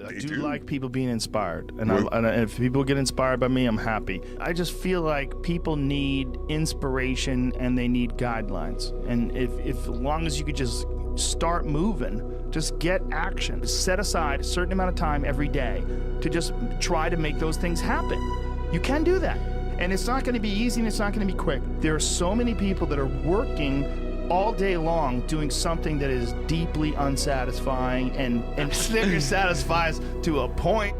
I do like people being inspired, and if people get inspired by me, I'm happy. I just feel like people need inspiration and they need guidelines. And if as long as you could just start moving, just get action. Set aside a certain amount of time every day to just try to make those things happen. You can do that. And it's not going to be easy and it's not going to be quick. There are so many people that are working all day long doing something that is deeply unsatisfying, and Snickers satisfies to a point.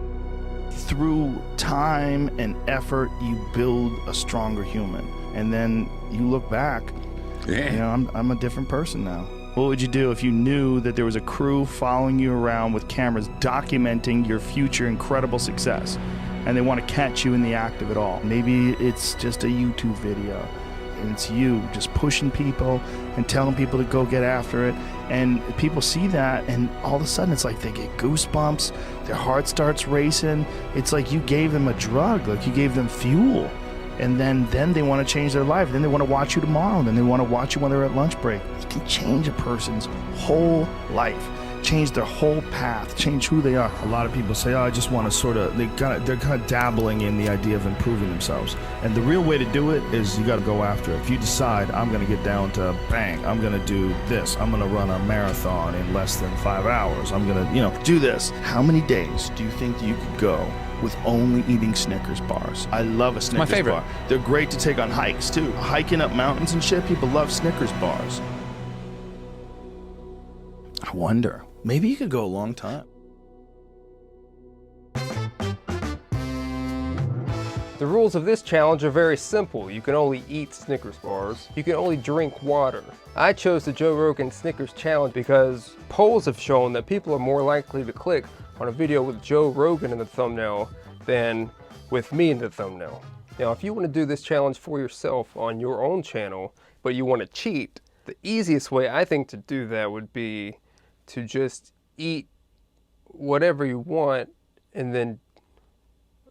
Through time and effort, you build a stronger human. And then you look back, you know, I'm a different person now. What would you do if you knew that there was a crew following you around with cameras documenting your future incredible success, and they want to catch you in the act of it all? Maybe it's just a YouTube video, and it's you just pushing people and telling people to go get after it, and people see that, and all of a sudden it's like they get goosebumps, their heart starts racing. It's like you gave them a drug, like you gave them fuel. And then they want to change their life. Then they want to watch you tomorrow. And then they want to watch you when they're at lunch break. You can change a person's whole life, change their whole path, change who they are. A lot of people say, oh, I just want to sort of, they're kind of dabbling in the idea of improving themselves. And the real way to do it is you got to go after it. If you decide, I'm going to get down to bang, I'm going to do this, I'm going to run a marathon in less than 5 hours, I'm going to, do this. How many days do you think you could go with only eating Snickers bars? I love a Snickers bar. They're great to take on hikes too. Hiking up mountains and shit, people love Snickers bars. I wonder, maybe you could go a long time. The rules of this challenge are very simple. You can only eat Snickers bars. You can only drink water. I chose the Joe Rogan Snickers challenge because polls have shown that people are more likely to click on a video with Joe Rogan in the thumbnail than with me in the thumbnail. Now, if you want to do this challenge for yourself on your own channel, but you want to cheat, the easiest way I think to do that would be to just eat whatever you want and then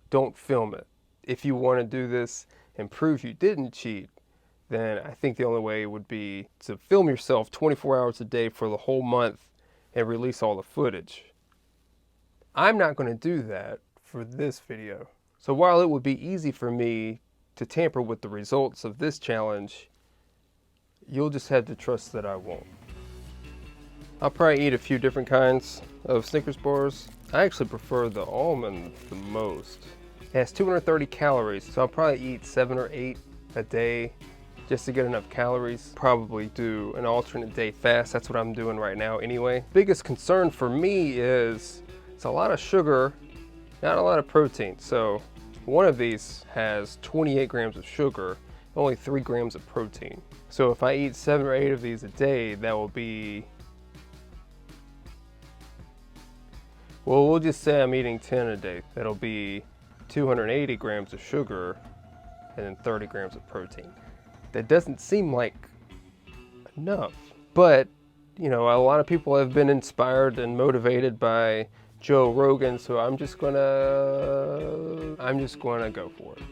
don't film it. If you want to do this and prove you didn't cheat, then I think the only way would be to film yourself 24 hours a day for the whole month and release all the footage. I'm not going to do that for this video. So while it would be easy for me to tamper with the results of this challenge, you'll just have to trust that I won't. I'll probably eat a few different kinds of Snickers bars. I actually prefer the Almond the most. It has 230 calories, so I'll probably eat 7 or 8 a day just to get enough calories. Probably do an alternate day fast. That's what I'm doing right now anyway. Biggest concern for me is it's a lot of sugar, not a lot of protein. So one of these has 28 grams of sugar, only 3 grams of protein. So if I eat 7 or 8 of these a day, that will be, well, we'll just say I'm eating 10 a day. That'll be 280 grams of sugar and then 30 grams of protein. That doesn't seem like enough, but a lot of people have been inspired and motivated by Joe Rogan, so I'm just gonna go for it.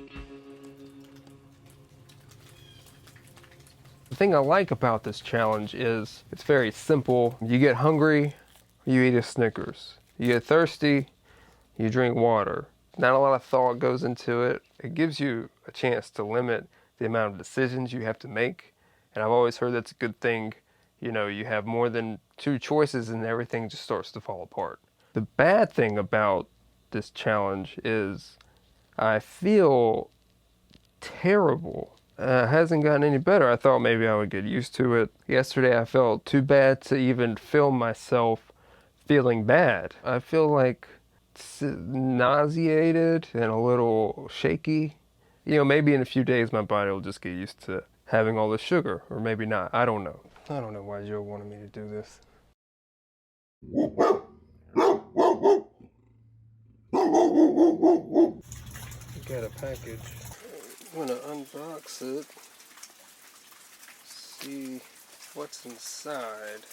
The thing I like about this challenge is it's very simple. You get hungry, you eat a Snickers. You get thirsty, you drink water. Not a lot of thought goes into it. It gives you a chance to limit the amount of decisions you have to make. And I've always heard that's a good thing. You have more than 2 choices and everything just starts to fall apart. The bad thing about this challenge is I feel terrible. It hasn't gotten any better. I thought maybe I would get used to it. Yesterday I felt too bad to even film myself feeling bad. I feel like nauseated and a little shaky. Maybe in a few days my body will just get used to having all this sugar, or maybe not. I don't know. I don't know why Joe wanted me to do this. Got a package. I'm gonna unbox it, see what's inside.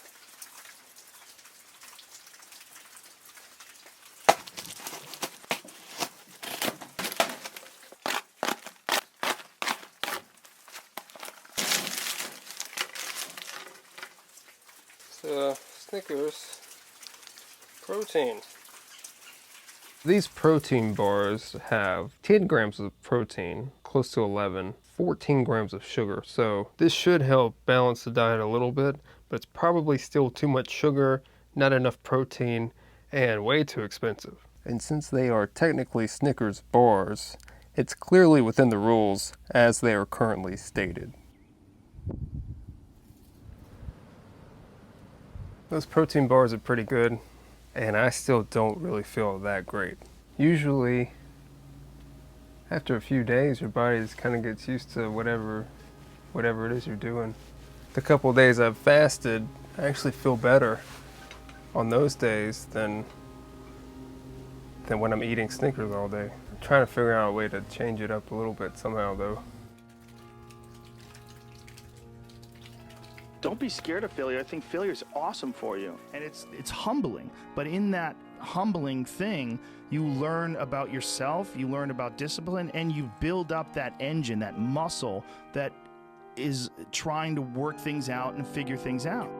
Snickers protein. These protein bars have 10 grams of protein, close to 11, 14 grams of sugar. So this should help balance the diet a little bit, but it's probably still too much sugar, not enough protein, and way too expensive. And since they are technically Snickers bars, it's clearly within the rules as they are currently stated. Those protein bars are pretty good, and I still don't really feel that great. Usually, after a few days, your body just kind of gets used to whatever it is you're doing. The couple of days I've fasted, I actually feel better on those days than when I'm eating Snickers all day. I'm trying to figure out a way to change it up a little bit somehow though. Don't be scared of failure. I think failure is awesome for you. And it's humbling. But in that humbling thing, you learn about yourself, you learn about discipline, and you build up that engine, that muscle that is trying to work things out and figure things out.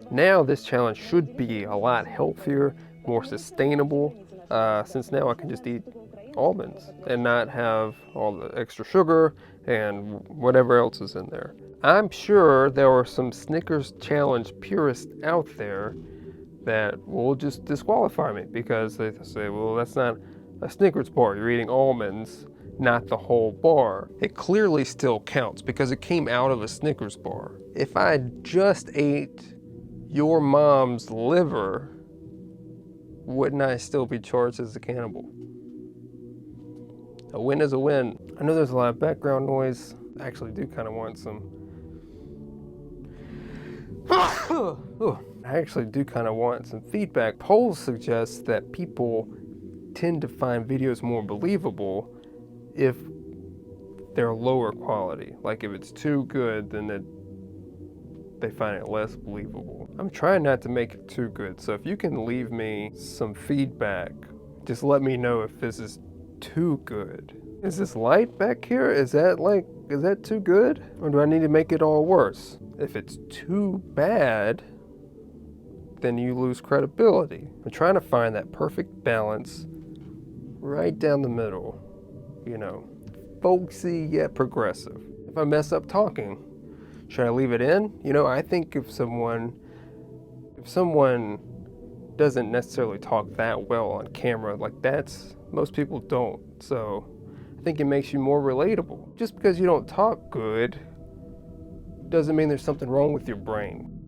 Now this challenge should be a lot healthier, more sustainable, since now I can just eat almonds and not have all the extra sugar and whatever else is in there. I'm sure there are some Snickers challenge purists out there that will just disqualify me because they say, well, that's not a Snickers bar, you're eating almonds, not the whole bar. It clearly still counts because it came out of a Snickers bar. If I just ate your mom's liver, wouldn't I still be charged as a cannibal? A win is a win. I know there's a lot of background noise. I actually do kind of want some. I actually do kind of want some feedback. Polls suggest that people tend to find videos more believable if they're lower quality. Like if it's too good, then they find it less believable. I'm trying not to make it too good, so if you can leave me some feedback, just let me know if this is too good. Is this light back here? Is that too good? Or do I need to make it all worse? If it's too bad, then you lose credibility. I'm trying to find that perfect balance right down the middle, you know, folksy yet progressive. If I mess up talking, should I leave it in? You know, I think if someone doesn't necessarily talk that well on camera, like most people don't. So I think it makes you more relatable. Just because you don't talk good doesn't mean there's something wrong with your brain.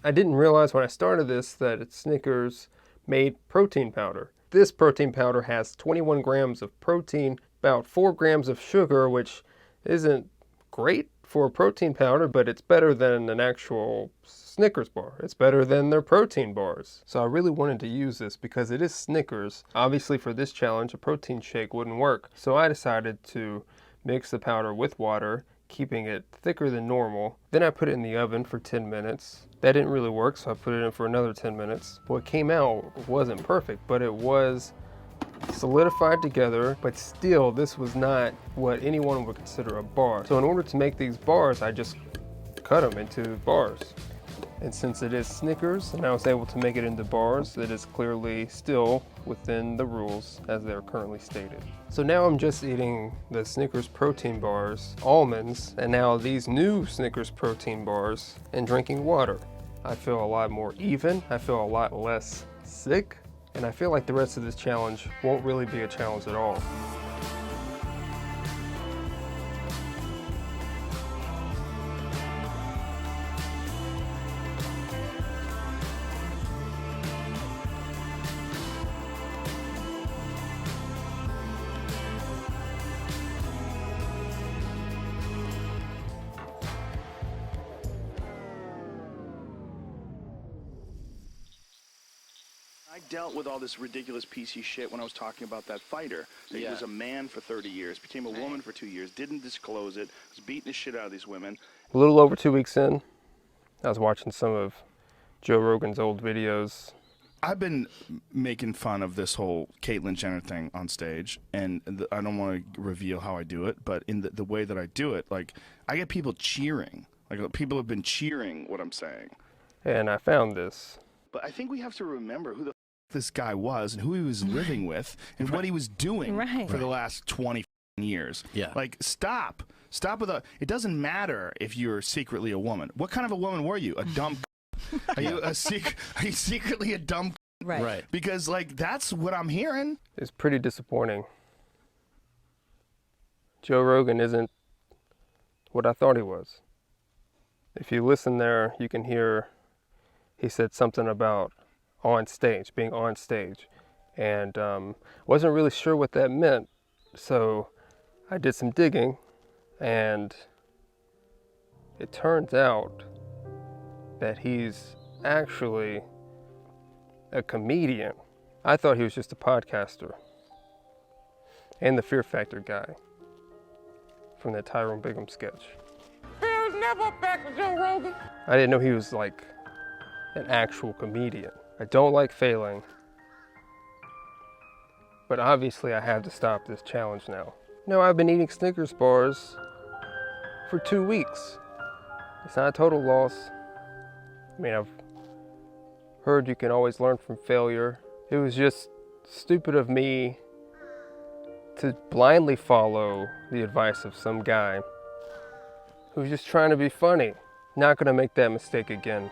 I didn't realize when I started this that Snickers made protein powder. This protein powder has 21 grams of protein, about 4 grams of sugar, which isn't great for a protein powder, but it's better than an actual Snickers bar. It's better than their protein bars. So I really wanted to use this because it is Snickers. Obviously for this challenge, a protein shake wouldn't work. So I decided to mix the powder with water, keeping it thicker than normal. Then I put it in the oven for 10 minutes. That didn't really work, so I put it in for another 10 minutes. What came out wasn't perfect, but it was solidified together, but still this was not what anyone would consider a bar. So in order to make these bars, I just cut them into bars. And since it is Snickers and I was able to make it into bars, it is clearly still within the rules as they are currently stated. So now I'm just eating the Snickers protein bars, almonds, and now these new Snickers protein bars, and drinking water. I feel a lot more even, I feel a lot less sick, and I feel like the rest of this challenge won't really be a challenge at all. I dealt with all this ridiculous PC shit when I was talking about that fighter. He was a man for 30 years, became a woman for 2 years, didn't disclose it, was beating the shit out of these women. A little over 2 weeks in, I was watching some of Joe Rogan's old videos. I've been making fun of this whole Caitlyn Jenner thing on stage, and I don't want to reveal how I do it, but in the way that I do it, like, I get people cheering. Like, people have been cheering what I'm saying. And I found this. But I think we have to remember who the this guy was and who he was living with and what he was doing for the last 20 years. Yeah. Like, stop with it doesn't matter if you're secretly a woman. What kind of a woman were you? A dumb Are you secretly a dumb Right. Because, like, that's what I'm hearing. It's pretty disappointing. Joe Rogan isn't what I thought he was. If you listen there, you can hear he said something about on stage, being on stage, and wasn't really sure what that meant, so I did some digging, and it turns out that he's actually a comedian. I thought he was just a podcaster and the Fear Factor guy from that Tyrone Bigham sketch. Fear is never back with Joe Rogan. I didn't know he was like an actual comedian. I don't like failing, but obviously I have to stop this challenge now. No, I've been eating Snickers bars for 2 weeks. It's not a total loss. I mean, I've heard you can always learn from failure. It was just stupid of me to blindly follow the advice of some guy who's just trying to be funny. Not gonna make that mistake again.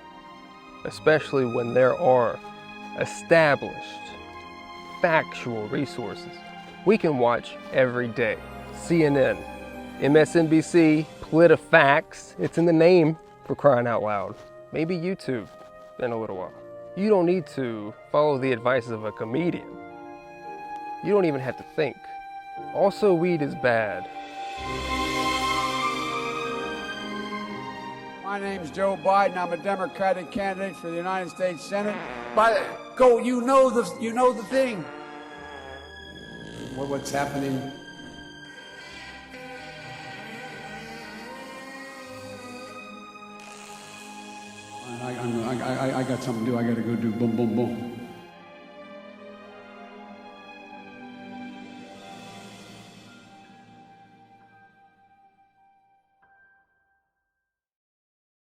Especially when there are established, factual resources we can watch every day. CNN, MSNBC, PolitiFacts, it's in the name, for crying out loud. Maybe YouTube in a little while. You don't need to follow the advice of a comedian. You don't even have to think. Also, weed is bad. My name's Joe Biden. I'm a Democratic candidate for the United States Senate. You know the thing. What's happening? I got something to do. I got to go do boom, boom, boom.